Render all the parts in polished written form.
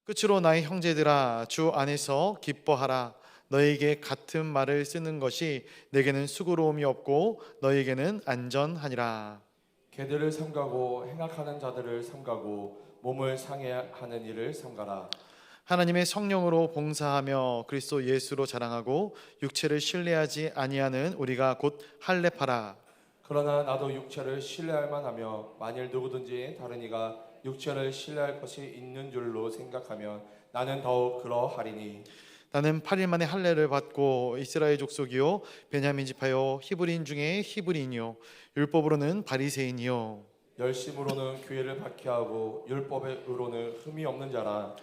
끝으로 나의 형제들아 주 안에서 기뻐하라. 너에게 같은 말을 쓰는 것이 내게는 수고로움이 없고 너에게는 안전하니라. 개들을 삼가고 행악하는 자들을 삼가고 몸을 상해하는 일을 삼가라. 하나님의 성령으로 봉사하며 그리스도 예수로 자랑하고 육체를 신뢰하지 아니하는 우리가 곧 할례파라. 그러나 나도 육체를 신뢰할 만하며 만일 누구든지 다른 이가 육체를 신뢰할 것이 있는 줄로 생각하면 나는 더욱 그러하리니. 나는 8일 만에 할례를 받고 이스라엘 족속이요 베냐민 지파요 히브리인 중에 히브리인이요 율법으로는 바리새인이요. 열심으로는 교회를 박해하고 율법의 의로는 흠이 없는 자라.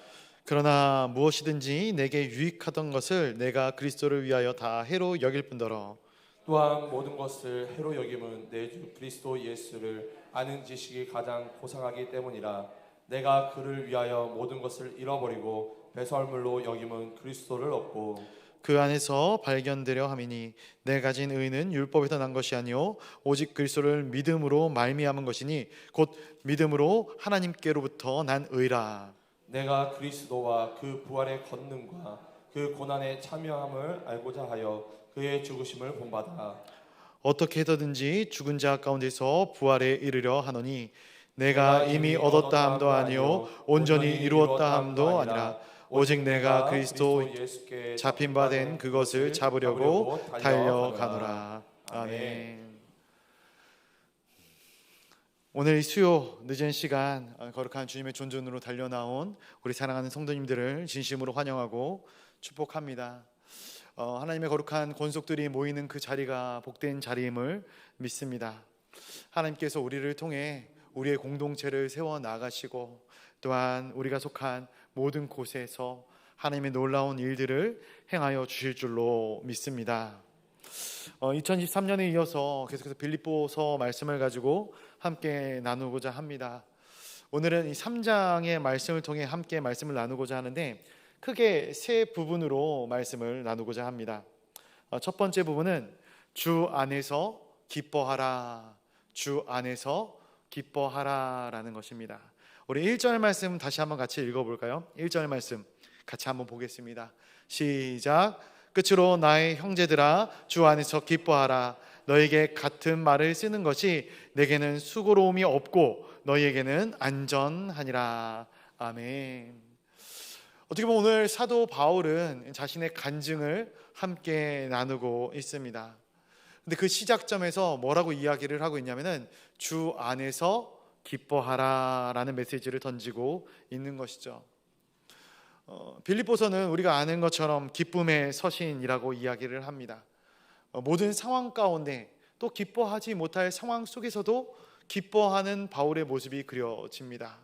그러나 무엇이든지 내게 유익하던 것을 내가 그리스도를 위하여 다 해로 여길 뿐더러 또한 모든 것을 해로 여김은 내 주 그리스도 예수를 아는 지식이 가장 고상하기 때문이라. 내가 그를 위하여 모든 것을 잃어버리고 배설물로 여김은 그리스도를 얻고 그 안에서 발견되려 함이니 내 가진 의는 율법에서 난 것이 아니요 오직 그리스도를 믿음으로 말미암은 것이니 곧 믿음으로 하나님께로부터 난 의라. 내가 그리스도와 그 부활의 권능과 그 고난의 참여함을 알고자 하여 그의 죽으심을 본받아 어떻게 해서든지 죽은 자 가운데서 부활에 이르려 하노니 내가 이미 얻었다 함도 아니요 온전히 이루었다 함도 아니라 오직 내가 그리스도 예수께 잡힌 바 된 그것을 잡으려고 달려가노라. 아멘. 오늘 이 수요 늦은 시간 거룩한 주님의 존전으로 달려나온 우리 사랑하는 성도님들을 진심으로 환영하고 축복합니다. 하나님의 거룩한 권속들이 모이는 그 자리가 복된 자리임을 믿습니다. 하나님께서 우리를 통해 우리의 공동체를 세워 나가시고 또한 우리가 속한 모든 곳에서 하나님의 놀라운 일들을 행하여 주실 줄로 믿습니다. 2013년에 이어서 계속해서 빌립보서 말씀을 가지고 함께 나누고자 합니다. 오늘은 이 3장의 말씀을 통해 함께 말씀을 나누고자 하는데 크게 세 부분으로 말씀을 나누고자 합니다. 첫 번째 부분은 주 안에서 기뻐하라, 주 안에서 기뻐하라 라는 것입니다. 우리 1절 말씀 다시 한번 같이 읽어볼까요? 1절 말씀 같이 한번 보겠습니다. 시작. 끝으로 나의 형제들아 주 안에서 기뻐하라. 너에게 같은 말을 쓰는 것이 내게는 수고로움이 없고 너희에게는 안전하니라. 아멘. 어떻게 보면 오늘 사도 바울은 자신의 간증을 함께 나누고 있습니다. 근데 그 시작점에서 뭐라고 이야기를 하고 있냐면은 주 안에서 기뻐하라 라는 메시지를 던지고 있는 것이죠. 빌립보서는 우리가 아는 것처럼 기쁨의 서신이라고 이야기를 합니다. 모든 상황 가운데 또 기뻐하지 못할 상황 속에서도 기뻐하는 바울의 모습이 그려집니다.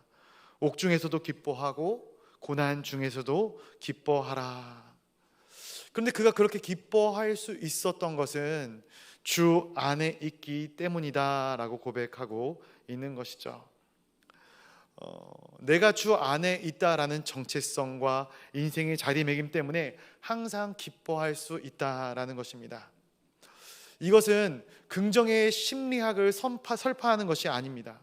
옥중에서도 기뻐하고 고난 중에서도 기뻐하라. 그런데 그가 그렇게 기뻐할 수 있었던 것은 주 안에 있기 때문이다 라고 고백하고 있는 것이죠. 내가 주 안에 있다라는 정체성과 인생의 자리매김 때문에 항상 기뻐할 수 있다라는 것입니다. 이것은 긍정의 심리학을 설파하는 것이 아닙니다.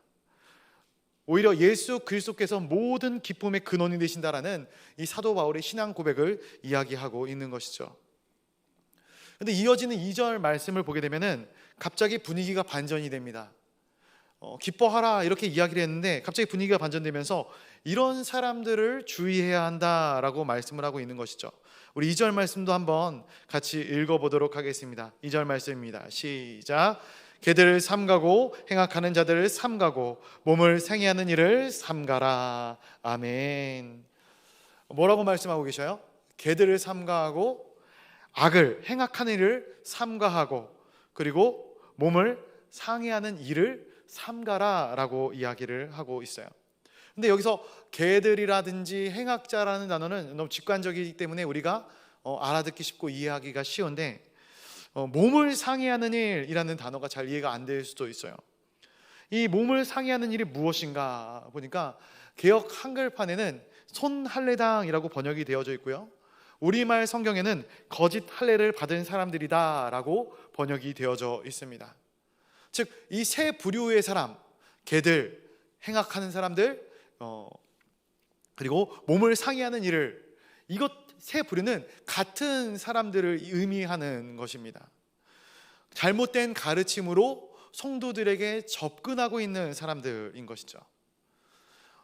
오히려 예수 그리스도께서 모든 기쁨의 근원이 되신다라는 이 사도 바울의 신앙 고백을 이야기하고 있는 것이죠. 그런데 이어지는 2절 말씀을 보게 되면은 갑자기 분위기가 반전이 됩니다. 기뻐하라 이렇게 이야기를 했는데 갑자기 분위기가 반전되면서 이런 사람들을 주의해야 한다라고 말씀을 하고 있는 것이죠. 우리 2절 말씀도 한번 같이 읽어보도록 하겠습니다. 2절 말씀입니다. 시작. 개들을 삼가고 행악하는 자들을 삼가고 몸을 상해하는 일을 삼가라. 아멘. 뭐라고 말씀하고 계셔요? 개들을 삼가하고 악을 행악하는 일을 삼가하고 그리고 몸을 상해하는 일을 삼가라 라고 이야기를 하고 있어요. 근데 여기서 개들이라든지 행악자라는 단어는 너무 직관적이기 때문에 우리가 알아듣기 쉽고 이해하기가 쉬운데 몸을 상해하는 일이라는 단어가 잘 이해가 안 될 수도 있어요. 이 몸을 상해하는 일이 무엇인가 보니까 개역 한글판에는 손할례당이라고 번역이 되어져 있고요, 우리말 성경에는 거짓 할례를 받은 사람들이다 라고 번역이 되어져 있습니다. 즉 이 세 부류의 사람, 개들, 행악하는 사람들, 그리고 몸을 상해하는 일을, 이것 세 부류는 같은 사람들을 의미하는 것입니다. 잘못된 가르침으로 성도들에게 접근하고 있는 사람들인 것이죠.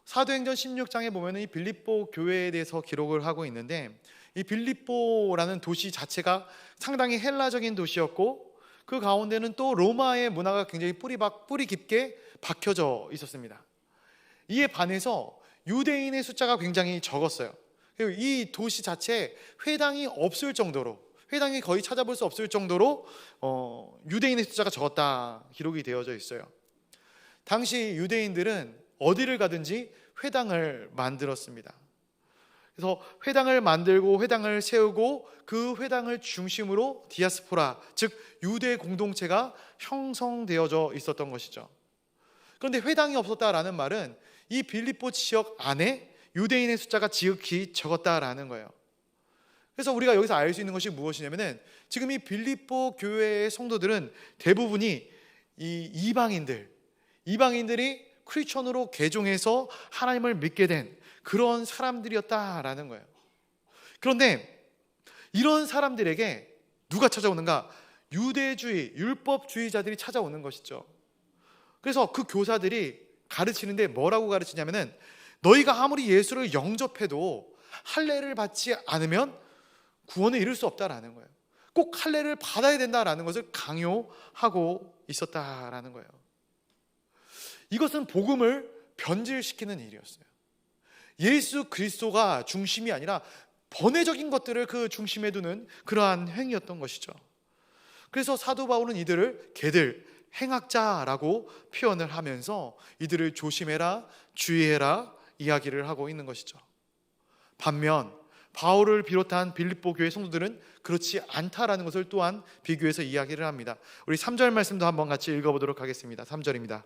사도행전 16장에 보면 이 빌립보 교회에 대해서 기록을 하고 있는데, 이 빌립보라는 도시 자체가 상당히 헬라적인 도시였고, 그 가운데는 또 로마의 문화가 굉장히 뿌리 깊게 박혀져 있었습니다. 이에 반해서 유대인의 숫자가 굉장히 적었어요. 그리고 이 도시 자체에 회당이 없을 정도로, 회당이 거의 찾아볼 수 없을 정도로 유대인의 숫자가 적었다 기록이 되어져 있어요. 당시 유대인들은 어디를 가든지 회당을 만들었습니다. 그래서 회당을 만들고 회당을 세우고 그 회당을 중심으로 디아스포라, 즉 유대 공동체가 형성되어져 있었던 것이죠. 그런데 회당이 없었다라는 말은 이 빌립보 지역 안에 유대인의 숫자가 지극히 적었다라는 거예요. 그래서 우리가 여기서 알 수 있는 것이 무엇이냐면은, 지금 이 빌립보 교회의 성도들은 대부분이 이 이방인들이 크리스천으로 개종해서 하나님을 믿게 된 그런 사람들이었다라는 거예요. 그런데 이런 사람들에게 누가 찾아오는가? 유대주의, 율법주의자들이 찾아오는 것이죠. 그래서 그 교사들이 가르치는데 뭐라고 가르치냐면은, 너희가 아무리 예수를 영접해도 할례를 받지 않으면 구원에 이를 수 없다라는 거예요. 꼭 할례를 받아야 된다라는 것을 강요하고 있었다라는 거예요. 이것은 복음을 변질시키는 일이었어요. 예수 그리스도가 중심이 아니라 번외적인 것들을 그 중심에 두는 그러한 행위였던 것이죠. 그래서 사도 바울은 이들을 개들, 행악자라고 표현을 하면서 이들을 조심해라, 주의해라 이야기를 하고 있는 것이죠. 반면 바울을 비롯한 빌립보 교회 성도들은 그렇지 않다라는 것을 또한 비교해서 이야기를 합니다. 우리 3절 말씀도 한번 같이 읽어보도록 하겠습니다. 3절입니다.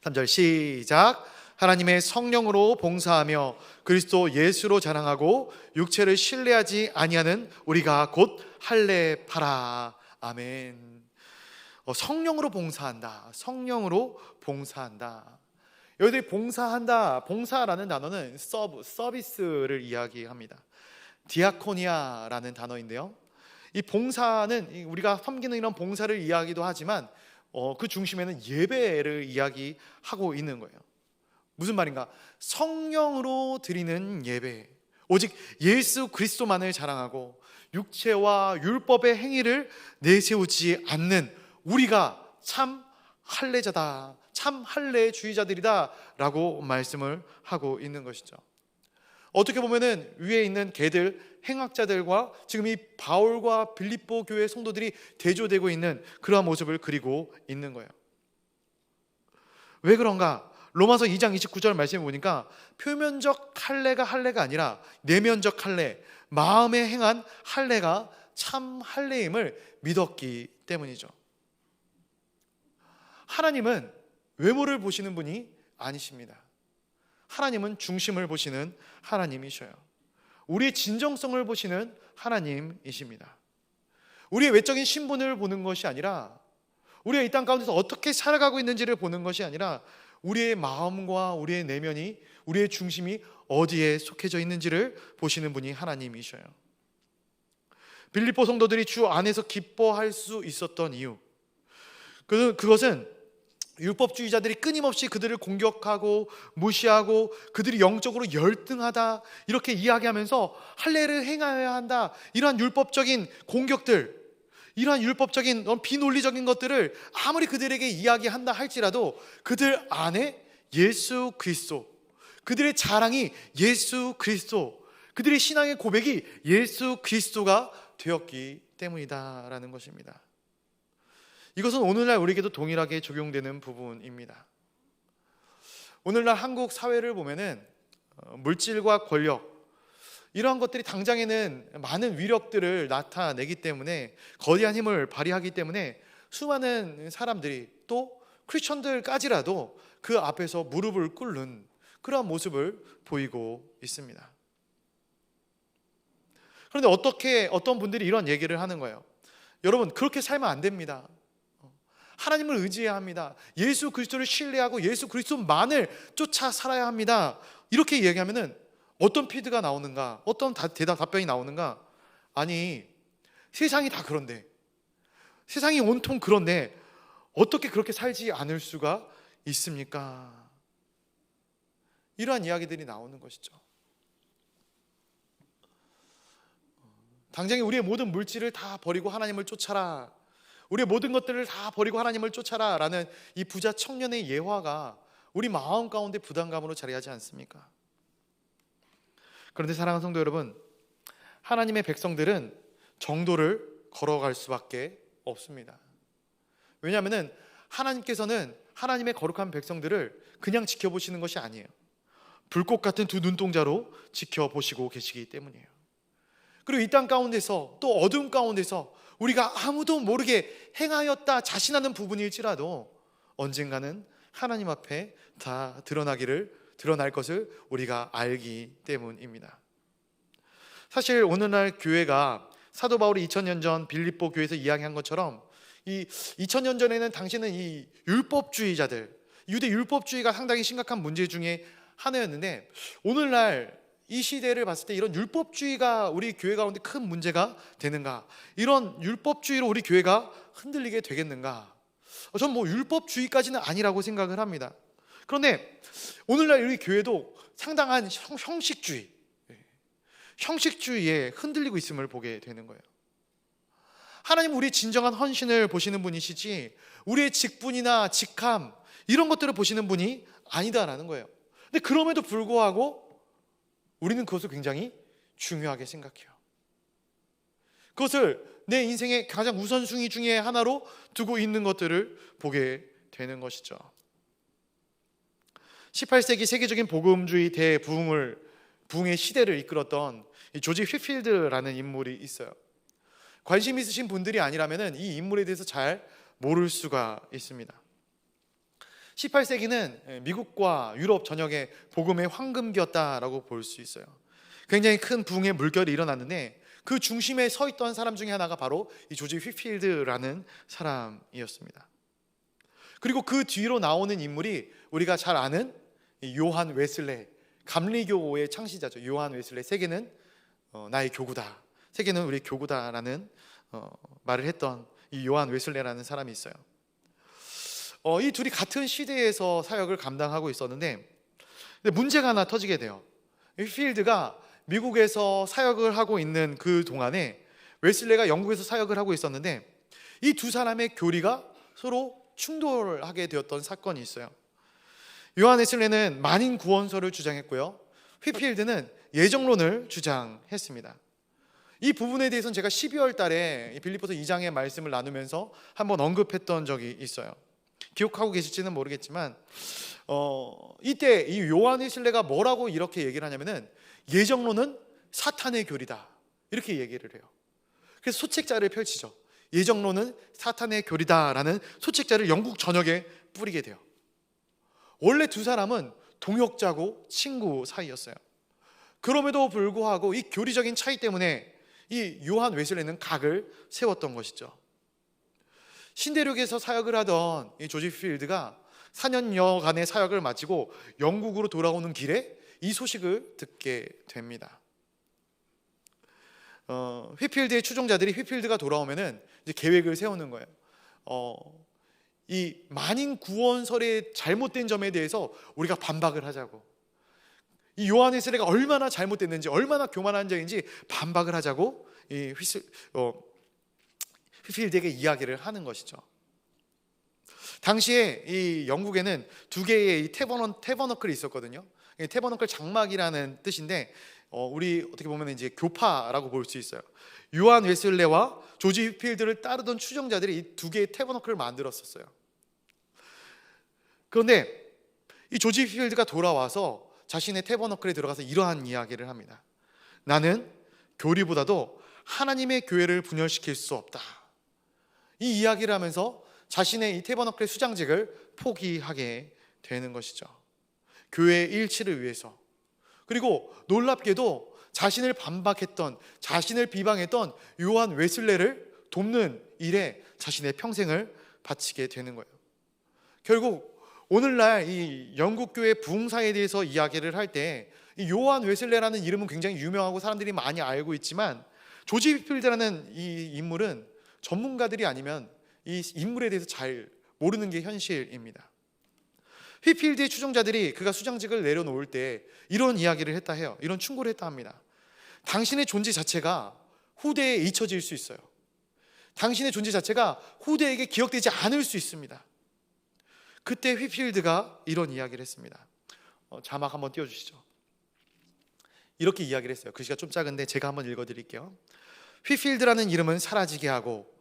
3절 시작. 하나님의 성령으로 봉사하며 그리스도 예수로 자랑하고 육체를 신뢰하지 아니하는 우리가 곧 할례파라. 아멘. 성령으로 봉사한다. 성령으로 봉사한다. 여기들이 봉사한다, 봉사라는 단어는 서비스를 이야기합니다. 디아코니아라는 단어인데요, 이 봉사는 우리가 섬기는 이런 봉사를 이야기도 하지만 그 중심에는 예배를 이야기하고 있는 거예요. 무슨 말인가? 성령으로 드리는 예배, 오직 예수 그리스도만을 자랑하고 육체와 율법의 행위를 내세우지 않는 우리가 참 할례자다, 참 할례주의자들이다 라고 말씀을 하고 있는 것이죠. 어떻게 보면은 위에 있는 개들, 행악자들과 지금 이 바울과 빌립보 교회 성도들이 대조되고 있는 그러한 모습을 그리고 있는 거예요. 왜 그런가? 로마서 2장 29절 말씀을 보니까 표면적 할례가 할례가 아니라 내면적 할례, 마음에 행한 할례가 참 할례임을 믿었기 때문이죠. 하나님은 외모를 보시는 분이 아니십니다. 하나님은 중심을 보시는 하나님이셔요. 우리의 진정성을 보시는 하나님이십니다. 우리의 외적인 신분을 보는 것이 아니라, 우리가 이 땅 가운데서 어떻게 살아가고 있는지를 보는 것이 아니라, 우리의 마음과 우리의 내면이, 우리의 중심이 어디에 속해져 있는지를 보시는 분이 하나님이셔요. 빌립보 성도들이 주 안에서 기뻐할 수 있었던 이유, 그것은 율법주의자들이 끊임없이 그들을 공격하고 무시하고 그들이 영적으로 열등하다 이렇게 이야기하면서 할례를 행하여야 한다, 이러한 율법적인 공격들, 이러한 율법적인 비논리적인 것들을 아무리 그들에게 이야기한다 할지라도 그들 안에 예수 그리스도, 그들의 자랑이 예수 그리스도, 그들의 신앙의 고백이 예수 그리스도가 되었기 때문이다라는 것입니다. 이것은 오늘날 우리에게도 동일하게 적용되는 부분입니다. 오늘날 한국 사회를 보면은 물질과 권력, 이러한 것들이 당장에는 많은 위력들을 나타내기 때문에, 거대한 힘을 발휘하기 때문에 수많은 사람들이, 또 크리스천들까지라도 그 앞에서 무릎을 꿇는 그러한 모습을 보이고 있습니다. 그런데 어떤 분들이 이런 얘기를 하는 거예요. 여러분, 그렇게 살면 안 됩니다. 하나님을 의지해야 합니다. 예수 그리스도를 신뢰하고 예수 그리스도만을 쫓아 살아야 합니다. 이렇게 이야기하면은 어떤 피드가 나오는가? 어떤 답변이 나오는가? 아니, 세상이 다 그런데, 세상이 온통 그런데 어떻게 그렇게 살지 않을 수가 있습니까? 이러한 이야기들이 나오는 것이죠. 당장에 우리의 모든 물질을 다 버리고 하나님을 쫓아라, 우리의 모든 것들을 다 버리고 하나님을 쫓아라 라는 이 부자 청년의 예화가 우리 마음 가운데 부담감으로 자리하지 않습니까? 그런데 사랑하는 성도 여러분, 하나님의 백성들은 정도를 걸어갈 수밖에 없습니다. 왜냐하면 하나님께서는 하나님의 거룩한 백성들을 그냥 지켜보시는 것이 아니에요. 불꽃 같은 두 눈동자로 지켜보시고 계시기 때문이에요. 그리고 이 땅 가운데서, 또 어둠 가운데서 우리가 아무도 모르게 행하였다 자신하는 부분일지라도 언젠가는 하나님 앞에 다 드러날 것을 우리가 알기 때문입니다. 사실 오늘날 교회가 사도 바울이 2000년 전 빌립보 교회에서 이야기한 것처럼 이 2000년 전에는 당시는 이 율법주의자들, 유대 율법주의가 상당히 심각한 문제 중에 하나였는데, 오늘날 이 시대를 봤을 때 이런 율법주의가 우리 교회 가운데 큰 문제가 되는가? 이런 율법주의로 우리 교회가 흔들리게 되겠는가? 전 율법주의까지는 아니라고 생각을 합니다. 그런데 오늘날 우리 교회도 상당한 형식주의에 흔들리고 있음을 보게 되는 거예요. 하나님 우리의 진정한 헌신을 보시는 분이시지 우리의 직분이나 직함 이런 것들을 보시는 분이 아니다라는 거예요. 근데 그럼에도 불구하고 우리는 그것을 굉장히 중요하게 생각해요. 그것을 내 인생의 가장 우선순위 중에 하나로 두고 있는 것들을 보게 되는 것이죠. 18세기 세계적인 복음주의 부흥의 시대를 이끌었던 조지 휘필드라는 인물이 있어요. 관심 있으신 분들이 아니라면 이 인물에 대해서 잘 모를 수가 있습니다. 18세기는 미국과 유럽 전역의 복음의 황금기였다라고 볼 수 있어요. 굉장히 큰 부흥의 물결이 일어났는데 그 중심에 서 있던 사람 중에 하나가 바로 이 조지 휘필드라는 사람이었습니다. 그리고 그 뒤로 나오는 인물이 우리가 잘 아는 요한 웨슬레, 감리교의 창시자죠. 요한 웨슬레, 세계는 나의 교구다, 세계는 우리 교구다라는 말을 했던 이 요한 웨슬레라는 사람이 있어요. 이 둘이 같은 시대에서 사역을 감당하고 있었는데 문제가 하나 터지게 돼요. 휘필드가 미국에서 사역을 하고 있는 그 동안에 웨슬레가 영국에서 사역을 하고 있었는데 이 두 사람의 교리가 서로 충돌하게 되었던 사건이 있어요. 요한 웨슬레는 만인 구원설을 주장했고요, 휘필드는 예정론을 주장했습니다. 이 부분에 대해서는 제가 12월 달에 빌립보서 2장의 말씀을 나누면서 한번 언급했던 적이 있어요. 기억하고 계실지는 모르겠지만 이때 이 요한 웨슬레가 뭐라고 이렇게 얘기를 하냐면은 예정론은 사탄의 교리다 이렇게 얘기를 해요. 그래서 소책자를 펼치죠. 예정론은 사탄의 교리다라는 소책자를 영국 전역에 뿌리게 돼요. 원래 두 사람은 동역자고 친구 사이였어요. 그럼에도 불구하고 이 교리적인 차이 때문에 이 요한 웨슬레는 각을 세웠던 것이죠. 신대륙에서 사역을 하던 이 조지 휘필드가 4년여간의 사역을 마치고 영국으로 돌아오는 길에 이 소식을 듣게 됩니다. 휘필드의 추종자들이 휘필드가 돌아오면은 이제 계획을 세우는 거예요. 이 만인 구원설의 잘못된 점에 대해서 우리가 반박을 하자고, 이 요한 웨슬레가 얼마나 잘못됐는지, 얼마나 교만한 자인지 반박을 하자고 이 휘필드에게 이야기를 하는 것이죠. 당시에 이 영국에는 두 개의 이 태버너클이 있었거든요. 태버너클 장막이라는 뜻인데 우리 어떻게 보면 이제 교파라고 볼 수 있어요. 요한 웨슬레와 조지 휘필드를 따르던 추종자들이 이 두 개의 태버너클을 만들었었어요. 그런데 이 조지 휘필드가 돌아와서 자신의 태버너클에 들어가서 이러한 이야기를 합니다. 나는 교리보다도 하나님의 교회를 분열시킬 수 없다. 이 이야기를 하면서 자신의 이 태버너클의 수장직을 포기하게 되는 것이죠. 교회의 일치를 위해서. 그리고 놀랍게도 자신을 반박했던, 자신을 비방했던 요한 웨슬레를 돕는 일에 자신의 평생을 바치게 되는 거예요. 결국 오늘날 이 영국 교회 부흥사에 대해서 이야기를 할 때 요한 웨슬레라는 이름은 굉장히 유명하고 사람들이 많이 알고 있지만 조지 휘필드라는 이 인물은 전문가들이 아니면 이 인물에 대해서 잘 모르는 게 현실입니다. 휘필드의 추종자들이 그가 수장직을 내려놓을 때 이런 이야기를 했다 해요. 이런 충고를 했다 합니다. 당신의 존재 자체가 후대에 잊혀질 수 있어요. 당신의 존재 자체가 후대에게 기억되지 않을 수 있습니다. 그때 휘필드가 이런 이야기를 했습니다. 자막 한번 띄워주시죠. 이렇게 이야기를 했어요. 글씨가 좀 작은데 제가 한번 읽어드릴게요. 휘필드라는 이름은 사라지게 하고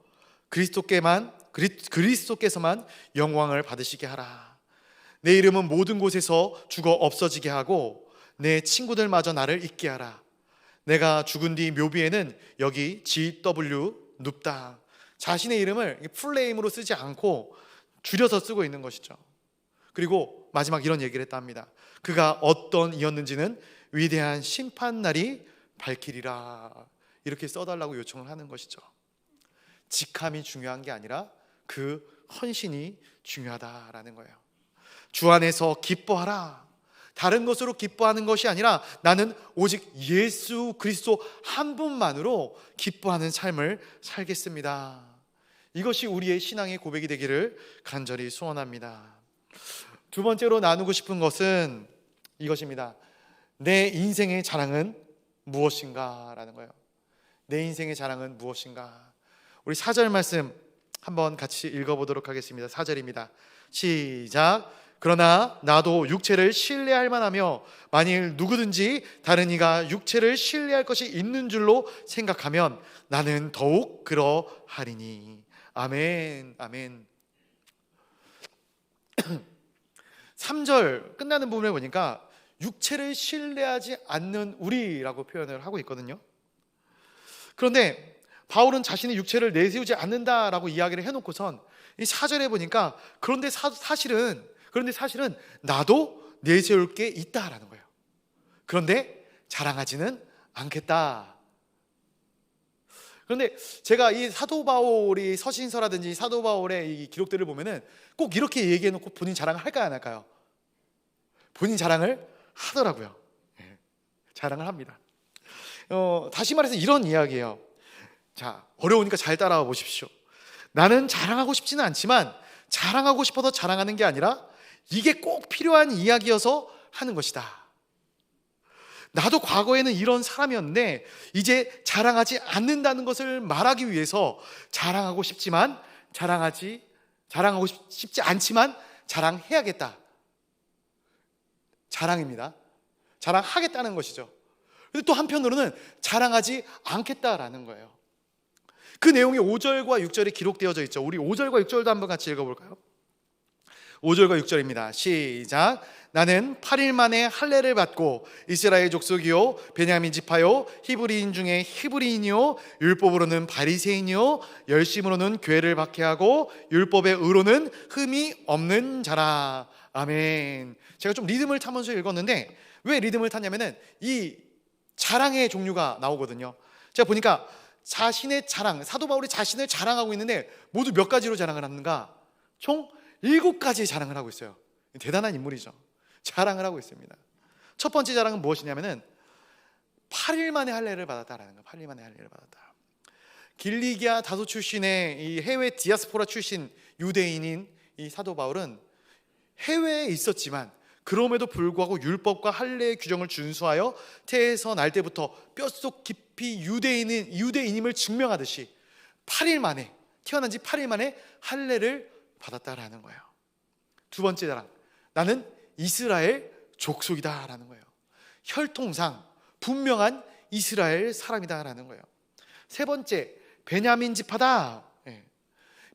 그리스도께서만 영광을 받으시게 하라. 내 이름은 모든 곳에서 죽어 없어지게 하고 내 친구들마저 나를 잊게 하라. 내가 죽은 뒤 묘비에는 여기 GW 눕다. 자신의 이름을 풀네임으로 쓰지 않고 줄여서 쓰고 있는 것이죠. 그리고 마지막 이런 얘기를 했다 합니다. 그가 어떤 이였는지는 위대한 심판날이 밝히리라. 이렇게 써달라고 요청을 하는 것이죠. 직함이 중요한 게 아니라 그 헌신이 중요하다라는 거예요. 주 안에서 기뻐하라. 다른 것으로 기뻐하는 것이 아니라 나는 오직 예수 그리스도 한 분만으로 기뻐하는 삶을 살겠습니다. 이것이 우리의 신앙의 고백이 되기를 간절히 소원합니다. 두 번째로 나누고 싶은 것은 이것입니다. 내 인생의 자랑은 무엇인가? 라는 거예요. 내 인생의 자랑은 무엇인가? 우리 4절 말씀 한번 같이 읽어보도록 하겠습니다. 4절입니다. 시작. 그러나 나도 육체를 신뢰할 만하며 만일 누구든지 다른 이가 육체를 신뢰할 것이 있는 줄로 생각하면 나는 더욱 그러하리니. 아멘. 아멘. 3절 끝나는 부분을 보니까 육체를 신뢰하지 않는 우리라고 표현을 하고 있거든요. 그런데 바울은 자신의 육체를 내세우지 않는다라고 이야기를 해놓고선 이 4절에 보니까 그런데 사실은 나도 내세울 게 있다라는 거예요. 그런데 자랑하지는 않겠다. 그런데 제가 이 사도 바울이 서신서라든지 사도 바울의 이 기록들을 보면은 꼭 이렇게 얘기해놓고 본인 자랑을 할까요, 안 할까요? 본인 자랑을 하더라고요. 자랑을 합니다. 다시 말해서 이런 이야기예요. 자, 어려우니까 잘 따라와 보십시오. 나는 자랑하고 싶지는 않지만 자랑하고 싶어서 자랑하는 게 아니라 이게 꼭 필요한 이야기여서 하는 것이다. 나도 과거에는 이런 사람이었는데 이제 자랑하지 않는다는 것을 말하기 위해서 자랑하고 싶지 않지만 자랑해야겠다. 자랑입니다. 자랑하겠다는 것이죠. 근데 또 한편으로는 자랑하지 않겠다라는 거예요. 그 내용이 5절과 6절에 기록되어져 있죠. 우리 5절과 6절도 한번 같이 읽어볼까요? 5절과 6절입니다. 시작. 나는 8일 만에 할례를 받고 이스라엘 족속이요 베냐민 지파요 히브리인 중에 히브리인이요 율법으로는 바리새인이요 열심으로는 교회를 박해하고 율법의 의로는 흠이 없는 자라. 아멘. 제가 좀 리듬을 타면서 읽었는데 왜 리듬을 탔냐면은 이 자랑의 종류가 나오거든요. 제가 보니까 자신의 자랑, 사도 바울이 자신을 자랑하고 있는데 모두 몇 가지로 자랑을 하는가? 총 7가지의 자랑을 하고 있어요. 대단한 인물이죠. 자랑을 하고 있습니다. 첫 번째 자랑은 무엇이냐면은 8일 만에 할례를 받았다라는 거예요. 8일 만에 할례를 받았다. 길리기아 다소 출신의 이 해외 디아스포라 출신 유대인인 이 사도 바울은 해외에 있었지만 그럼에도 불구하고 율법과 할례의 규정을 준수하여 태에서 날 때부터 뼛속 깊이 유대인임을 증명하듯이 8일 만에 태어난 지 8일 만에 할례를 받았다라는 거예요. 두 번째 자랑, 나는 이스라엘 족속이다라는 거예요. 혈통상 분명한 이스라엘 사람이다라는 거예요. 세 번째, 베냐민 지파다.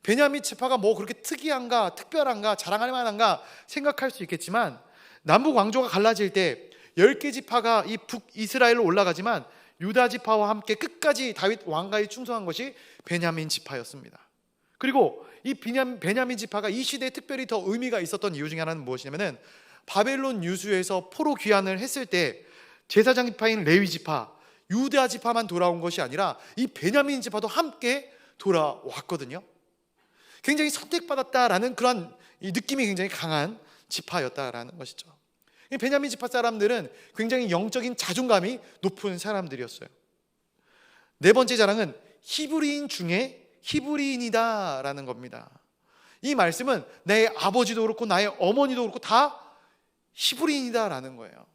베냐민 지파가 뭐 그렇게 특이한가, 특별한가, 자랑할 만한가 생각할 수 있겠지만 남북 왕조가 갈라질 때 10개 지파가 이 북이스라엘로 올라가지만 유다 지파와 함께 끝까지 다윗 왕가에 충성한 것이 베냐민 지파였습니다. 그리고 이 베냐민 지파가 이 시대에 특별히 더 의미가 있었던 이유 중에 하나는 무엇이냐면은 바벨론 유수에서 포로 귀환을 했을 때 제사장 지파인 레위 지파, 유다 지파만 돌아온 것이 아니라 이 베냐민 지파도 함께 돌아왔거든요. 굉장히 선택받았다라는 그런 이 느낌이 굉장히 강한 지파였다라는 것이죠. 베냐민 지파 사람들은 굉장히 영적인 자존감이 높은 사람들이었어요. 네 번째 자랑은 히브리인 중에 히브리인이다라는 겁니다. 이 말씀은 내 아버지도 그렇고 나의 어머니도 그렇고 다 히브리인이다라는 거예요.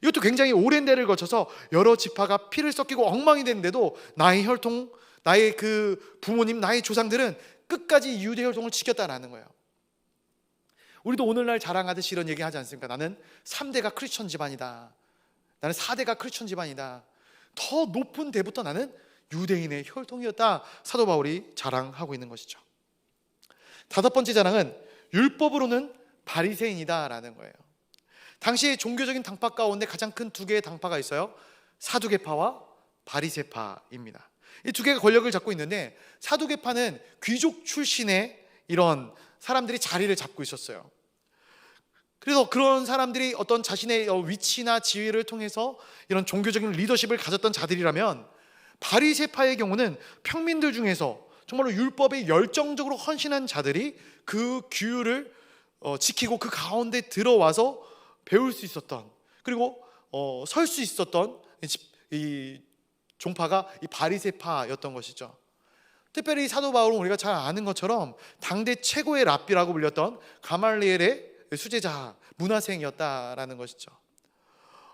이것도 굉장히 오랜 대를 거쳐서 여러 지파가 피를 섞이고 엉망이 됐는데도 나의 혈통, 나의 그 부모님, 나의 조상들은 끝까지 유대 혈통을 지켰다라는 거예요. 우리도 오늘날 자랑하듯이 이런 얘기 하지 않습니까? 나는 3대가 크리스천 집안이다, 나는 4대가 크리스천 집안이다, 더 높은 대부터 나는 유대인의 혈통이었다, 사도 바울이 자랑하고 있는 것이죠. 다섯 번째 자랑은 율법으로는 바리새인이다라는 거예요. 당시의 종교적인 당파 가운데 가장 큰 두 개의 당파가 있어요. 사두개파와 바리새파입니다. 이 두 개가 권력을 잡고 있는데, 사두개파는 귀족 출신의 이런 사람들이 자리를 잡고 있었어요. 그래서 그런 사람들이 어떤 자신의 위치나 지위를 통해서 이런 종교적인 리더십을 가졌던 자들이라면, 바리새파의 경우는 평민들 중에서 정말로 율법에 열정적으로 헌신한 자들이 그 규율을 지키고 그 가운데 들어와서 배울 수 있었던, 그리고 설 수 있었던 이 종파가 이 바리새파였던 것이죠. 특별히 사도 바울은 우리가 잘 아는 것처럼 당대 최고의 랍비라고 불렸던 가말리엘의 수제자, 문화생이었다라는 것이죠.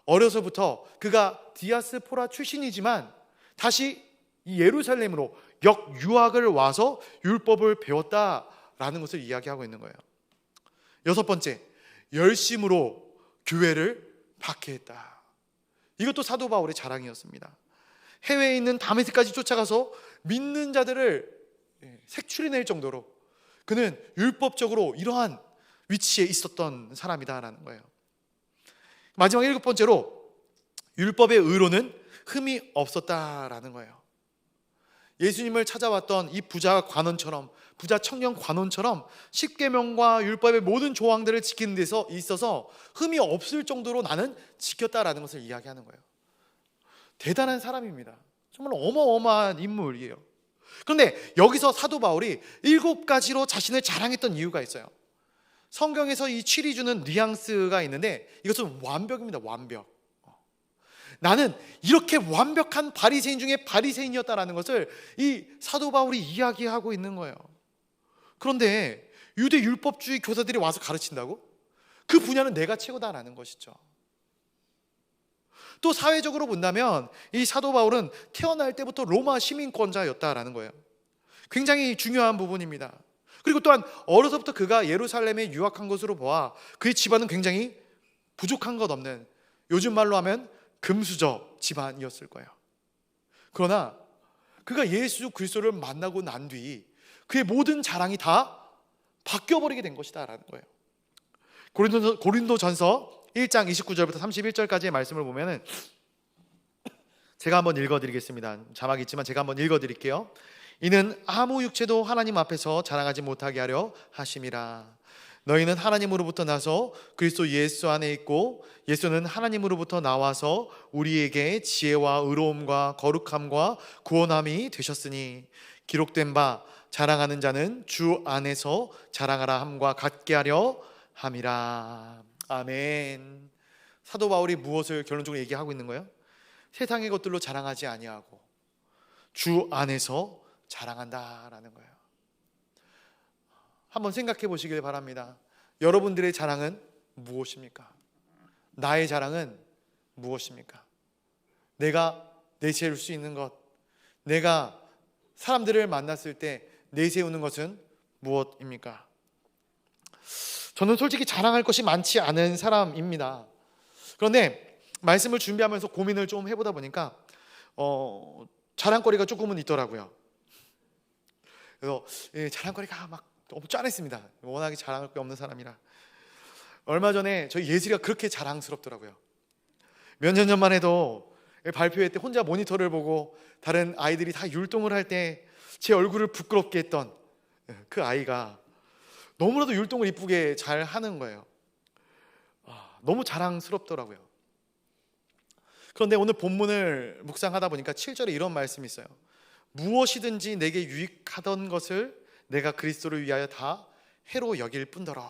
어려서부터 그가 디아스포라 출신이지만 다시 이 예루살렘으로 역유학을 와서 율법을 배웠다라는 것을 이야기하고 있는 거예요. 여섯 번째, 열심으로 교회를 박해했다. 이것도 사도 바울의 자랑이었습니다. 해외에 있는 다메섹까지 쫓아가서 믿는 자들을 색출해낼 정도로 그는 율법적으로 이러한 위치에 있었던 사람이다라는 거예요. 마지막 일곱 번째로, 율법의 의로는 흠이 없었다라는 거예요. 예수님을 찾아왔던 이 부자 관원처럼, 부자 청년 관원처럼 십계명과 율법의 모든 조항들을 지키는 데서 있어서 흠이 없을 정도로 나는 지켰다라는 것을 이야기하는 거예요. 대단한 사람입니다. 정말 어마어마한 인물이에요. 그런데 여기서 사도 바울이 7가지로 자신을 자랑했던 이유가 있어요. 성경에서 이 칠이 주는 뉘앙스가 있는데, 이것은 완벽입니다. 완벽. 나는 이렇게 완벽한 바리새인 중에 바리새인이었다라는 것을 이 사도 바울이 이야기하고 있는 거예요. 그런데 유대 율법주의 교사들이 와서 가르친다고? 그 분야는 내가 최고다라는 것이죠. 또 사회적으로 본다면 이 사도 바울은 태어날 때부터 로마 시민권자였다라는 거예요. 굉장히 중요한 부분입니다. 그리고 또한 어려서부터 그가 예루살렘에 유학한 것으로 보아 그의 집안은 굉장히 부족한 것 없는, 요즘 말로 하면 금수저 집안이었을 거예요. 그러나 그가 예수 그리스도를 만나고 난 뒤 그의 모든 자랑이 다 바뀌어버리게 된 것이다 라는 거예요. 고린도전서 1장 29절부터 31절까지의 말씀을 보면은, 제가 한번 읽어드리겠습니다. 자막이 있지만 제가 한번 읽어드릴게요. 이는 아무 육체도 하나님 앞에서 자랑하지 못하게 하려 하심이라. 너희는 하나님으로부터 나서 그리스도 예수 안에 있고, 예수는 하나님으로부터 나와서 우리에게 지혜와 의로움과 거룩함과 구원함이 되셨으니, 기록된 바 자랑하는 자는 주 안에서 자랑하라 함과 같게 하려 함이라. 아멘. 사도 바울이 무엇을 결론적으로 얘기하고 있는 거예요? 세상의 것들로 자랑하지 아니하고 주 안에서 자랑한다라는 거예요. 한번 생각해 보시길 바랍니다. 여러분들의 자랑은 무엇입니까? 나의 자랑은 무엇입니까? 내가 내세울 수 있는 것, 내가 사람들을 만났을 때 내세우는 것은 무엇입니까? 저는 솔직히 자랑할 것이 많지 않은 사람입니다. 그런데 말씀을 준비하면서 고민을 좀 해보다 보니까 자랑거리가 조금은 있더라고요. 그래서 자랑거리가 막 너무 짠했습니다. 워낙에 자랑할 게 없는 사람이라. 얼마 전에 저희 예슬이가 그렇게 자랑스럽더라고요. 몇 년 전만 해도 발표회 때 혼자 모니터를 보고 다른 아이들이 다 율동을 할 때 제 얼굴을 부끄럽게 했던 그 아이가 너무나도 율동을 이쁘게 잘 하는 거예요. 너무 자랑스럽더라고요. 그런데 오늘 본문을 묵상하다 보니까 7절에 이런 말씀이 있어요. 무엇이든지 내게 유익하던 것을 내가 그리스도를 위하여 다 해로 여길 뿐더러.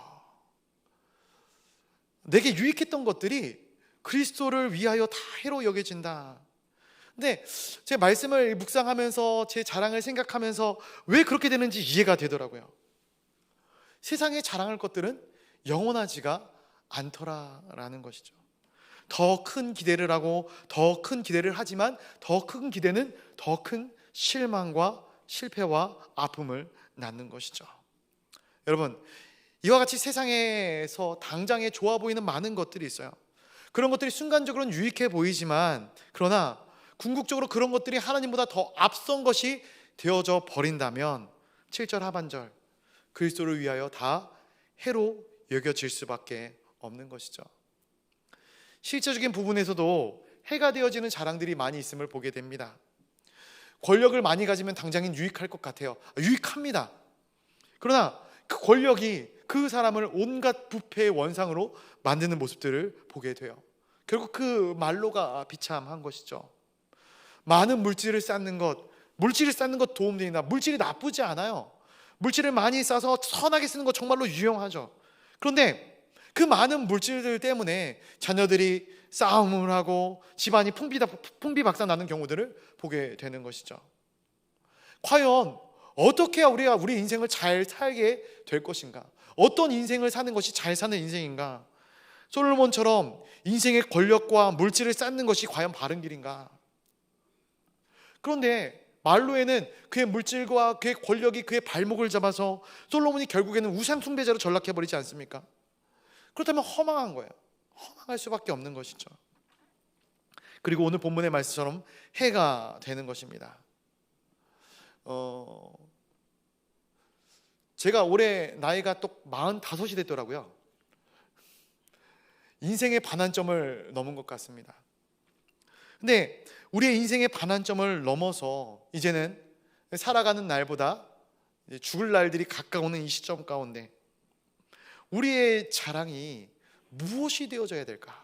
내게 유익했던 것들이 그리스도를 위하여 다 해로 여겨진다. 근데 제 말씀을 묵상하면서 제 자랑을 생각하면서 왜 그렇게 되는지 이해가 되더라고요. 세상에 자랑할 것들은 영원하지가 않더라라는 것이죠. 더 큰 기대를 하고 더 큰 기대를 하지만 더 큰 기대는 더 큰 실망과 실패와 아픔을 낳는 것이죠. 여러분, 이와 같이 세상에서 당장에 좋아 보이는 많은 것들이 있어요. 그런 것들이 순간적으로는 유익해 보이지만, 그러나 궁극적으로 그런 것들이 하나님보다 더 앞선 것이 되어져 버린다면 7절 하반절, 그리스도를 위하여 다 해로 여겨질 수밖에 없는 것이죠. 실제적인 부분에서도 해가 되어지는 자랑들이 많이 있음을 보게 됩니다. 권력을 많이 가지면 당장엔 유익할 것 같아요. 유익합니다. 그러나 그 권력이 그 사람을 온갖 부패의 원상으로 만드는 모습들을 보게 돼요. 결국 그 말로가 비참한 것이죠. 많은 물질을 쌓는 것 도움됩니다. 물질이 나쁘지 않아요. 물질을 많이 쌓아서 선하게 쓰는 것 정말로 유용하죠. 그런데 그 많은 물질들 때문에 자녀들이 싸움을 하고 집안이 풍비박산 나는 경우들을 보게 되는 것이죠. 과연 어떻게 해야 우리가 우리 인생을 잘 살게 될 것인가? 어떤 인생을 사는 것이 잘 사는 인생인가? 솔로몬처럼 인생의 권력과 물질을 쌓는 것이 과연 바른 길인가? 그런데 말로에는 그의 물질과 그의 권력이 그의 발목을 잡아서 솔로몬이 결국에는 우상 숭배자로 전락해버리지 않습니까? 그렇다면 허망한 거예요. 허망할 수밖에 없는 것이죠. 그리고 오늘 본문의 말씀처럼 해가 되는 것입니다. 제가 올해 나이가 또 45이 됐더라고요. 인생의 반환점을 넘은 것 같습니다. 근데 우리의 인생의 반환점을 넘어서 이제는 살아가는 날보다 죽을 날들이 가까우는 이 시점 가운데 우리의 자랑이 무엇이 되어져야 될까?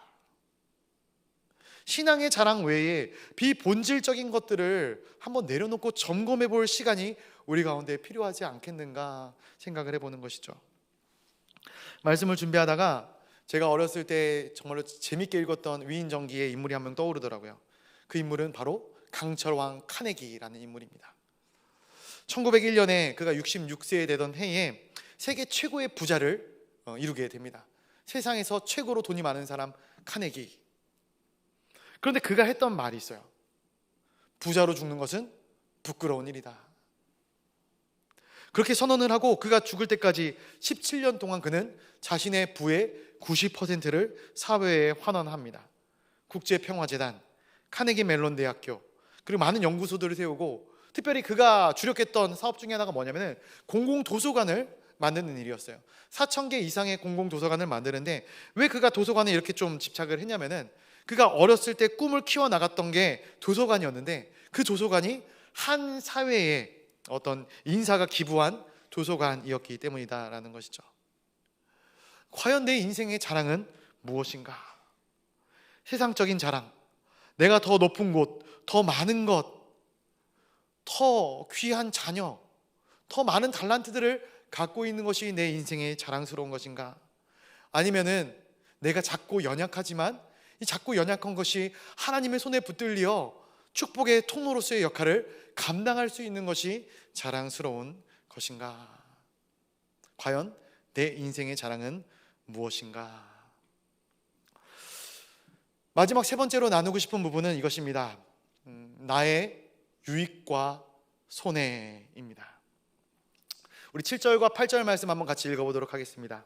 신앙의 자랑 외에 비본질적인 것들을 한번 내려놓고 점검해 볼 시간이 우리 가운데 필요하지 않겠는가 생각을 해보는 것이죠. 말씀을 준비하다가 제가 어렸을 때 정말로 재밌게 읽었던 위인전기의 인물이 한 명 떠오르더라고요. 그 인물은 바로 강철왕 카네기라는 인물입니다. 1901년에 그가 66세 되던 해에 세계 최고의 부자를 이루게 됩니다. 세상에서 최고로 돈이 많은 사람 카네기. 그런데 그가 했던 말이 있어요. 부자로 죽는 것은 부끄러운 일이다. 그렇게 선언을 하고 그가 죽을 때까지 17년 동안 그는 자신의 부의 90%를 사회에 환원합니다. 국제평화재단, 카네기 멜론 대학교, 그리고 많은 연구소들을 세우고, 특별히 그가 주력했던 사업 중에 하나가 뭐냐면 공공도서관을 만드는 일이었어요. 4,000개 이상의 공공도서관을 만드는데, 왜 그가 도서관에 이렇게 좀 집착을 했냐면은 그가 어렸을 때 꿈을 키워나갔던 게 도서관이었는데, 그 도서관이 한 사회에 어떤 인사가 기부한 도서관이었기 때문이다라는 것이죠. 과연 내 인생의 자랑은 무엇인가? 세상적인 자랑, 내가 더 높은 곳, 더 많은 것, 더 귀한 자녀, 더 많은 달란트들을 갖고 있는 것이 내 인생의 자랑스러운 것인가? 아니면은 내가 작고 연약하지만 이 작고 연약한 것이 하나님의 손에 붙들려 축복의 통로로서의 역할을 감당할 수 있는 것이 자랑스러운 것인가? 과연 내 인생의 자랑은 무엇인가? 마지막 세 번째로 나누고 싶은 부분은 이것입니다. 나의 유익과 손해입니다. 우리 7절과 8절 말씀 한번 같이 읽어보도록 하겠습니다.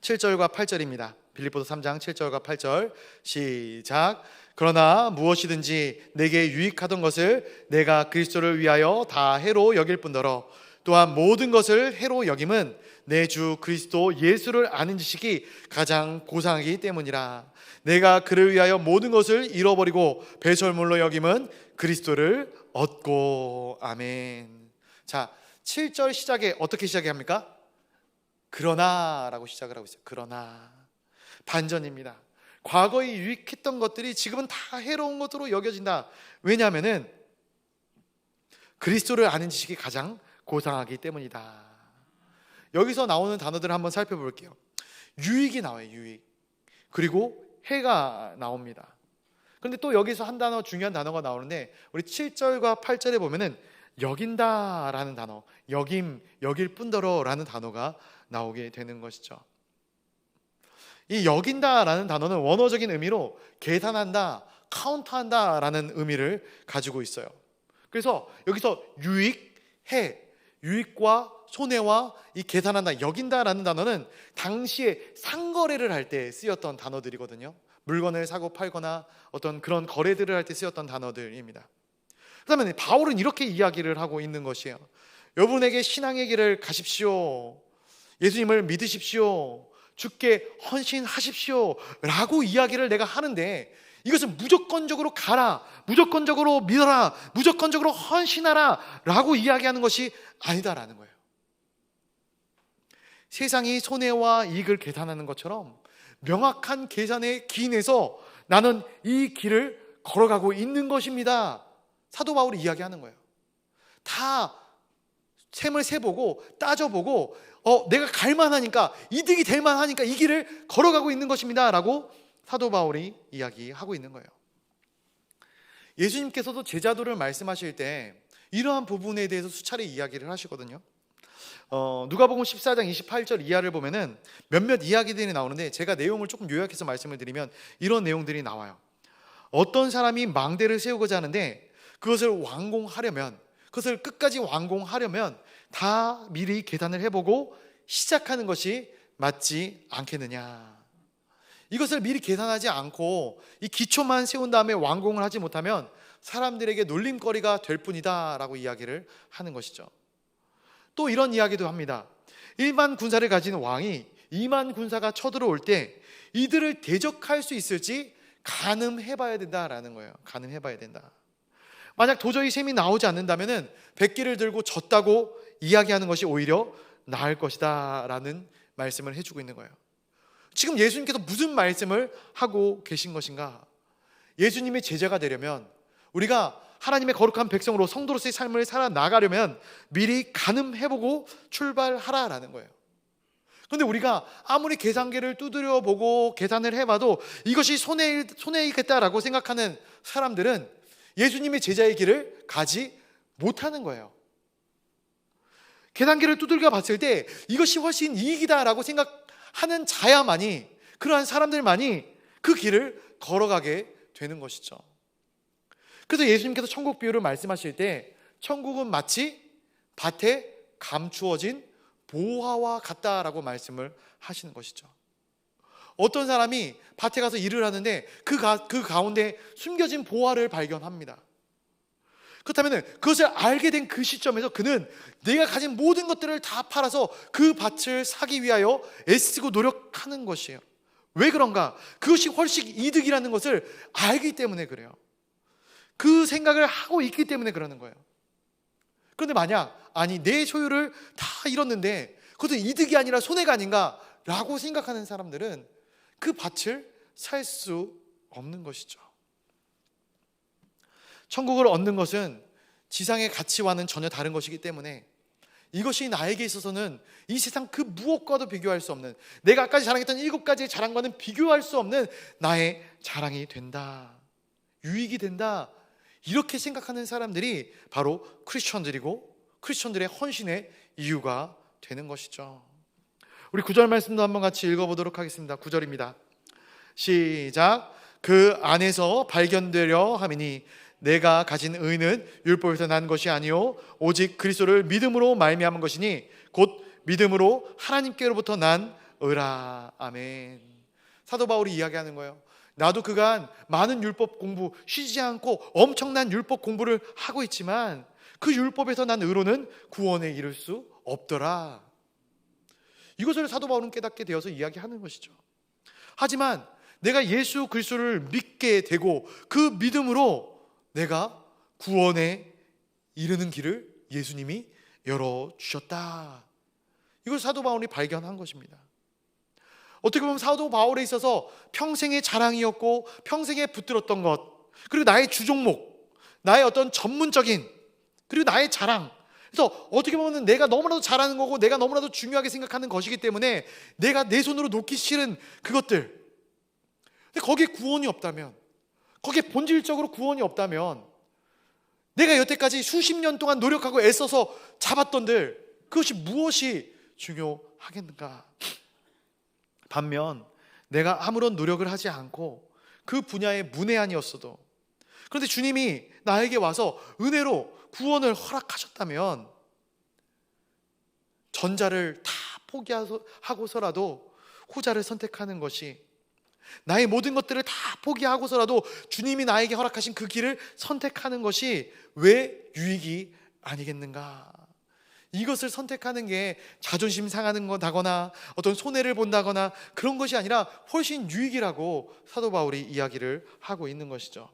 7절과 8절입니다. 빌립보서 3장 7절과 8절 시작. 그러나 무엇이든지 내게 유익하던 것을 내가 그리스도를 위하여 다 해로 여길 뿐더러 또한 모든 것을 해로 여김은 내 주 그리스도 예수를 아는 지식이 가장 고상하기 때문이라. 내가 그를 위하여 모든 것을 잃어버리고 배설물로 여김은 그리스도를 얻고. 아멘. 자, 7절 시작에 어떻게 시작합니까? 그러나 라고 시작을 하고 있어요. 그러나 반전입니다. 과거에 유익했던 것들이 지금은 다 해로운 것으로 여겨진다. 왜냐하면은 그리스도를 아는 지식이 가장 고상하기 때문이다. 여기서 나오는 단어들을 한번 살펴볼게요. 유익이 나와요. 유익. 그리고 해가 나옵니다. 그런데 또 여기서 한 단어, 중요한 단어가 나오는데 우리 7절과 8절에 보면은 여긴다라는 단어, 여김, 여길 뿐더러라는 단어가 나오게 되는 것이죠. 이 여긴다라는 단어는 원어적인 의미로 계산한다, 카운트한다라는 의미를 가지고 있어요. 그래서 여기서 유익, 해, 유익과 손해와 이 계산한다, 여긴다라는 단어는 당시에 상거래를 할 때 쓰였던 단어들이거든요. 물건을 사고 팔거나 어떤 그런 거래들을 할 때 쓰였던 단어들입니다. 그다음에 바울은 이렇게 이야기를 하고 있는 것이에요. 여러분에게 신앙의 길을 가십시오. 예수님을 믿으십시오. 주께 헌신하십시오. 라고 이야기를 내가 하는데 이것은 무조건적으로 가라, 무조건적으로 믿어라, 무조건적으로 헌신하라 라고 이야기하는 것이 아니다라는 거예요. 세상이 손해와 이익을 계산하는 것처럼 명확한 계산의 기인에서 나는 이 길을 걸어가고 있는 것입니다. 사도 바울이 이야기하는 거예요. 다 셈을 세보고 따져보고 내가 갈만하니까, 이득이 될 만하니까 이 길을 걸어가고 있는 것입니다 라고 사도 바울이 이야기하고 있는 거예요. 예수님께서도 제자도를 말씀하실 때 이러한 부분에 대해서 수차례 이야기를 하시거든요. 누가복음 14장 28절 이하를 보면은 몇몇 이야기들이 나오는데 제가 내용을 조금 요약해서 말씀을 드리면 이런 내용들이 나와요. 어떤 사람이 망대를 세우고자 하는데 그것을 완공하려면, 그것을 끝까지 완공하려면 다 미리 계산을 해보고 시작하는 것이 맞지 않겠느냐. 이것을 미리 계산하지 않고 이 기초만 세운 다음에 완공을 하지 못하면 사람들에게 놀림거리가 될 뿐이다 라고 이야기를 하는 것이죠. 또 이런 이야기도 합니다. 1만 군사를 가진 왕이 2만 군사가 쳐들어올 때 이들을 대적할 수 있을지 가늠해봐야 된다라는 거예요. 가늠해봐야 된다. 만약 도저히 셈이 나오지 않는다면 100개를 들고 졌다고 이야기하는 것이 오히려 나을 것이다 라는 말씀을 해주고 있는 거예요. 지금 예수님께서 무슨 말씀을 하고 계신 것인가? 예수님의 제자가 되려면, 우리가 하나님의 거룩한 백성으로 성도로서의 삶을 살아나가려면 미리 가늠해보고 출발하라라는 거예요. 그런데 우리가 아무리 계산기를 두드려 보고 계산을 해봐도 이것이 손해이겠다라고 생각하는 사람들은 예수님의 제자의 길을 가지 못하는 거예요. 계산기를 두들겨 봤을 때 이것이 훨씬 이익이다라고 생각하는 자야만이, 그러한 사람들만이 그 길을 걸어가게 되는 것이죠. 그래서 예수님께서 천국 비유를 말씀하실 때 천국은 마치 밭에 감추어진 보화와 같다라고 말씀을 하시는 것이죠. 어떤 사람이 밭에 가서 일을 하는데 그 가운데 숨겨진 보화를 발견합니다. 그렇다면 그것을 알게 된 그 시점에서 그는 내가 가진 모든 것들을 다 팔아서 그 밭을 사기 위하여 애쓰고 노력하는 것이에요. 왜 그런가? 그것이 훨씬 이득이라는 것을 알기 때문에 그래요. 그 생각을 하고 있기 때문에 그러는 거예요. 그런데 만약 내 소유를 다 잃었는데 그것은 이득이 아니라 손해가 아닌가 라고 생각하는 사람들은 그 밭을 살 수 없는 것이죠. 천국을 얻는 것은 지상의 가치와는 전혀 다른 것이기 때문에 이것이 나에게 있어서는 이 세상 그 무엇과도 비교할 수 없는, 내가 아까 자랑했던 7가지의 자랑과는 비교할 수 없는 나의 자랑이 된다, 유익이 된다, 이렇게 생각하는 사람들이 바로 크리스천들이고 크리스천들의 헌신의 이유가 되는 것이죠. 우리 9절 말씀도 한번 같이 읽어보도록 하겠습니다. 9절입니다. 시작. 그 안에서 발견되려 함이니 내가 가진 의는 율법에서 난 것이 아니요 오직 그리스도를 믿음으로 말미암은 것이니 곧 믿음으로 하나님께로부터 난 의라. 아멘. 사도 바울이 이야기하는 거예요. 나도 그간 많은 율법 공부, 쉬지 않고 엄청난 율법 공부를 하고 있지만 그 율법에서 난 의로는 구원에 이를 수 없더라. 이것을 사도 바울은 깨닫게 되어서 이야기하는 것이죠. 하지만 내가 예수 그리스도를 믿게 되고 그 믿음으로 내가 구원에 이르는 길을 예수님이 열어주셨다. 이걸 사도 바울이 발견한 것입니다. 어떻게 보면 사도 바울에 있어서 평생의 자랑이었고 평생에 붙들었던 것, 그리고 나의 주종목, 나의 어떤 전문적인, 그리고 나의 자랑, 그래서 어떻게 보면 내가 너무나도 잘하는 거고 내가 너무나도 중요하게 생각하는 것이기 때문에 내가 내 손으로 놓기 싫은 그것들, 근데 거기에 구원이 없다면, 거기에 본질적으로 구원이 없다면 내가 여태까지 수십 년 동안 노력하고 애써서 잡았던들 그것이 무엇이 중요하겠는가? 반면 내가 아무런 노력을 하지 않고 그 분야의 문외한이었어도, 그런데 주님이 나에게 와서 은혜로 구원을 허락하셨다면 전자를 다 포기하고서라도 후자를 선택하는 것이, 나의 모든 것들을 다 포기하고서라도 주님이 나에게 허락하신 그 길을 선택하는 것이 왜 유익이 아니겠는가? 이것을 선택하는 게 자존심 상하는 거다거나 어떤 손해를 본다거나 그런 것이 아니라 훨씬 유익이라고 사도 바울이 이야기를 하고 있는 것이죠.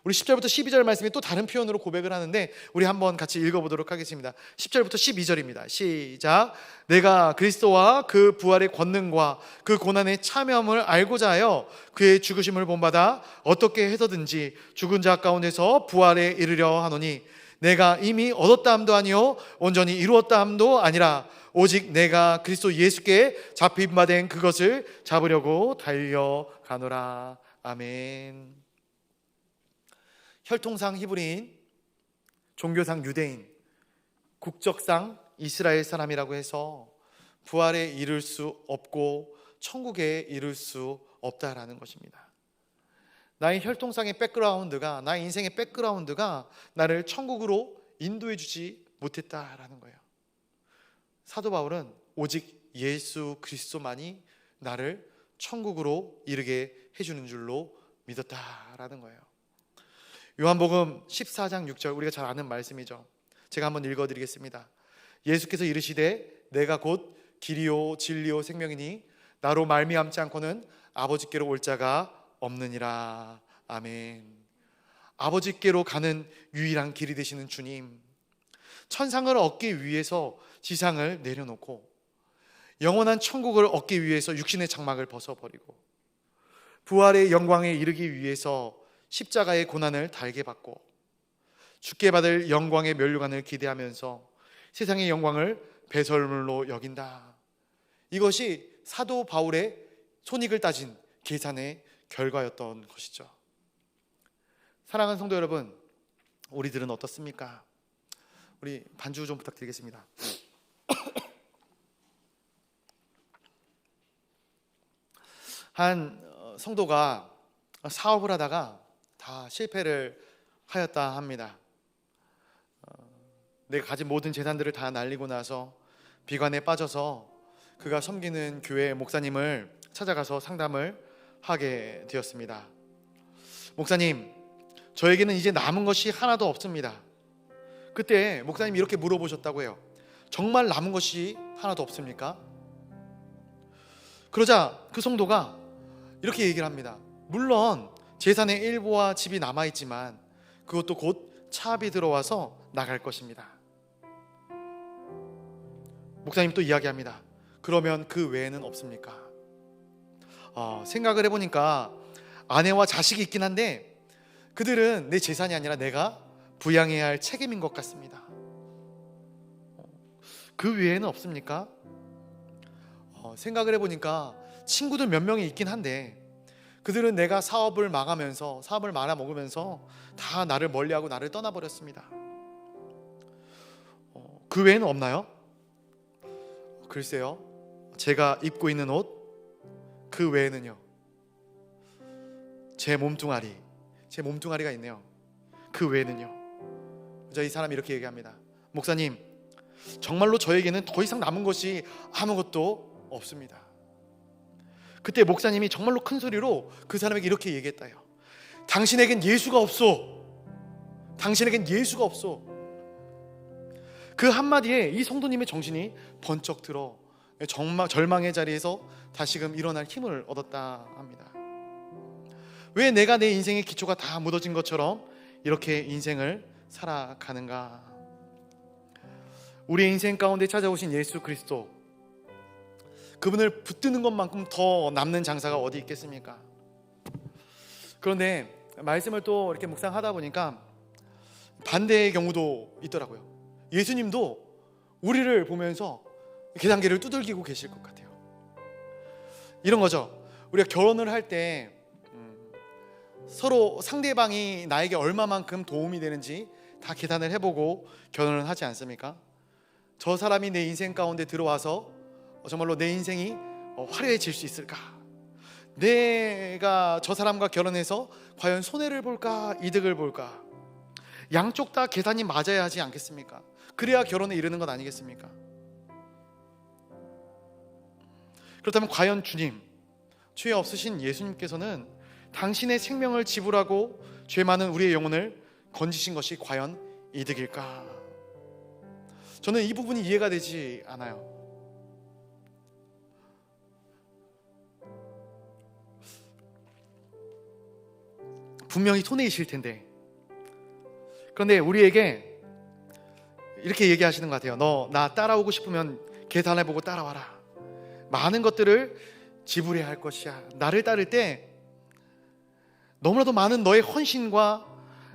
우리 10절부터 12절 말씀이 또 다른 표현으로 고백을 하는데 우리 한번 같이 읽어보도록 하겠습니다. 10절부터 12절입니다. 시작. 내가 그리스도와 그 부활의 권능과 그 고난의 참여함을 알고자 하여 그의 죽으심을 본받아 어떻게 해서든지 죽은 자 가운데서 부활에 이르려 하노니 내가 이미 얻었다 함도 아니요 온전히 이루었다 함도 아니라 오직 내가 그리스도 예수께 잡힌 바 된 그것을 잡으려고 달려가노라. 아멘. 혈통상 히브리인, 종교상 유대인, 국적상 이스라엘 사람이라고 해서 부활에 이를 수 없고 천국에 이를 수 없다라는 것입니다. 나의 혈통상의 백그라운드가, 나의 인생의 백그라운드가 나를 천국으로 인도해 주지 못했다라는 거예요. 사도 바울은 오직 예수 그리스도만이 나를 천국으로 이르게 해주는 줄로 믿었다라는 거예요. 요한복음 14장 6절, 우리가 잘 아는 말씀이죠. 제가 한번 읽어드리겠습니다. 예수께서 이르시되 내가 곧 길이요 진리요 생명이니 나로 말미암지 않고는 아버지께로 올 자가 없느니라. 아멘. 아버지께로 가는 유일한 길이 되시는 주님, 천상을 얻기 위해서 지상을 내려놓고 영원한 천국을 얻기 위해서 육신의 장막을 벗어버리고 부활의 영광에 이르기 위해서 십자가의 고난을 달게 받고 죽게 받을 영광의 면류관을 기대하면서 세상의 영광을 배설물로 여긴다. 이것이 사도 바울의 손익을 따진 계산의 결과였던 것이죠. 사랑하는 성도 여러분, 우리들은 어떻습니까? 우리 반주 좀 부탁드리겠습니다. 한 성도가 사업을 하다가 다 실패를 하였다 합니다. 내가 가진 모든 재산들을 다 날리고 나서 비관에 빠져서 그가 섬기는 교회 목사님을 찾아가서 상담을 하게 되었습니다. 목사님, 저에게는 이제 남은 것이 하나도 없습니다. 그때 목사님이 이렇게 물어보셨다고 해요. 정말 남은 것이 하나도 없습니까? 그러자 그 성도가 이렇게 얘기를 합니다. 물론 재산의 일부와 집이 남아있지만 그것도 곧 차압이 들어와서 나갈 것입니다. 목사님 또 이야기합니다. 그러면 그 외에는 없습니까? 생각을 해보니까 아내와 자식이 있긴 한데 그들은 내 재산이 아니라 내가 부양해야 할 책임인 것 같습니다. 그 외에는 없습니까? 생각을 해보니까 친구들 몇 명이 있긴 한데 그들은 내가 사업을 말아먹으면서 다 나를 멀리하고 나를 떠나버렸습니다. 그 외에는 없나요? 글쎄요, 제가 입고 있는 옷, 그 외에는요, 제 몸뚱아리가 있네요. 그 외에는요. 이 사람이 이렇게 얘기합니다. 목사님, 정말로 저에게는 더 이상 남은 것이 아무것도 없습니다. 그때 목사님이 정말로 큰 소리로 그 사람에게 이렇게 얘기했다요. 당신에겐 예수가 없어. 당신에겐 예수가 없어. 그 한마디에 이 성도님의 정신이 번쩍 들어 정말 절망의 자리에서 다시금 일어날 힘을 얻었다 합니다. 왜 내가 내 인생의 기초가 다 묻어진 것처럼 이렇게 인생을 살아가는가? 우리의 인생 가운데 찾아오신 예수 그리스도, 그분을 붙드는 것만큼 더 남는 장사가 어디 있겠습니까? 그런데 말씀을 또 이렇게 묵상하다 보니까 반대의 경우도 있더라고요. 예수님도 우리를 보면서 계단계를 두들기고 계실 것 같아요. 이런 거죠. 우리가 결혼을 할 때 서로 상대방이 나에게 얼마만큼 도움이 되는지 다 계산을 해보고 결혼을 하지 않습니까? 저 사람이 내 인생 가운데 들어와서 정말로 내 인생이 화려해질 수 있을까? 내가 저 사람과 결혼해서 과연 손해를 볼까? 이득을 볼까? 양쪽 다 계산이 맞아야 하지 않겠습니까? 그래야 결혼에 이르는 것 아니겠습니까? 그렇다면 과연 주님, 죄 없으신 예수님께서는 당신의 생명을 지불하고 죄 많은 우리의 영혼을 건지신 것이 과연 이득일까? 저는 이 부분이 이해가 되지 않아요. 분명히 손해이실 텐데, 그런데 우리에게 이렇게 얘기하시는 것 같아요. 너 나 따라오고 싶으면 계산해보고 따라와라. 많은 것들을 지불해야 할 것이야. 나를 따를 때 너무나도 많은 너의 헌신과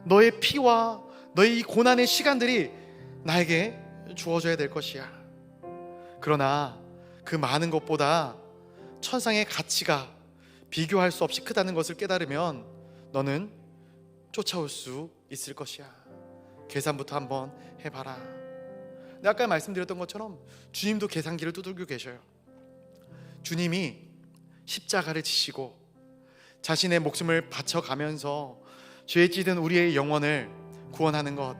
너의 피와 너의 이 고난의 시간들이 나에게 주어져야 될 것이야. 그러나 그 많은 것보다 천상의 가치가 비교할 수 없이 크다는 것을 깨달으면 너는 쫓아올 수 있을 것이야. 계산부터 한번 해봐라. 근데 아까 말씀드렸던 것처럼 주님도 계산기를 두들겨 계셔요. 주님이 십자가를 지시고 자신의 목숨을 바쳐가면서 죄에 찌든 우리의 영혼을 구원하는 것,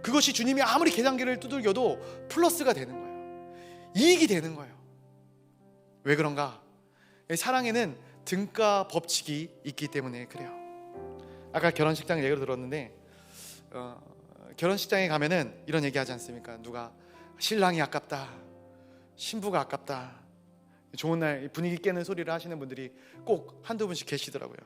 그것이 주님이 아무리 계산기를 두들겨도 플러스가 되는 거예요. 이익이 되는 거예요. 왜 그런가? 사랑에는 등가 법칙이 있기 때문에 그래요. 아까 결혼식장 얘기를 들었는데 결혼식장에 가면은 이런 얘기 하지 않습니까? 누가 신랑이 아깝다, 신부가 아깝다, 좋은 날 분위기 깨는 소리를 하시는 분들이 꼭 한두 분씩 계시더라고요.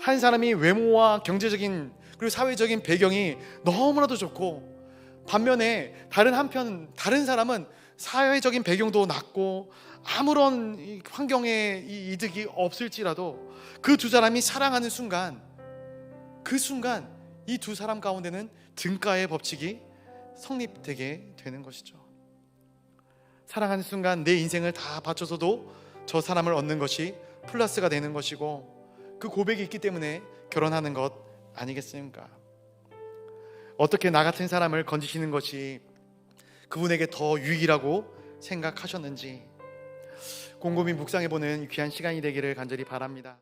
한 사람이 외모와 경제적인 그리고 사회적인 배경이 너무나도 좋고, 반면에 다른 사람은 사회적인 배경도 낮고 아무런 환경에 이득이 없을지라도 그 두 사람이 사랑하는 순간, 그 순간 이 두 사람 가운데는 등가의 법칙이 성립되게 되는 것이죠. 사랑하는 순간 내 인생을 다 바쳐서도 저 사람을 얻는 것이 플러스가 되는 것이고, 그 고백이 있기 때문에 결혼하는 것 아니겠습니까? 어떻게 나 같은 사람을 건지시는 것이 그분에게 더 유익이라고 생각하셨는지 곰곰이 묵상해보는 귀한 시간이 되기를 간절히 바랍니다.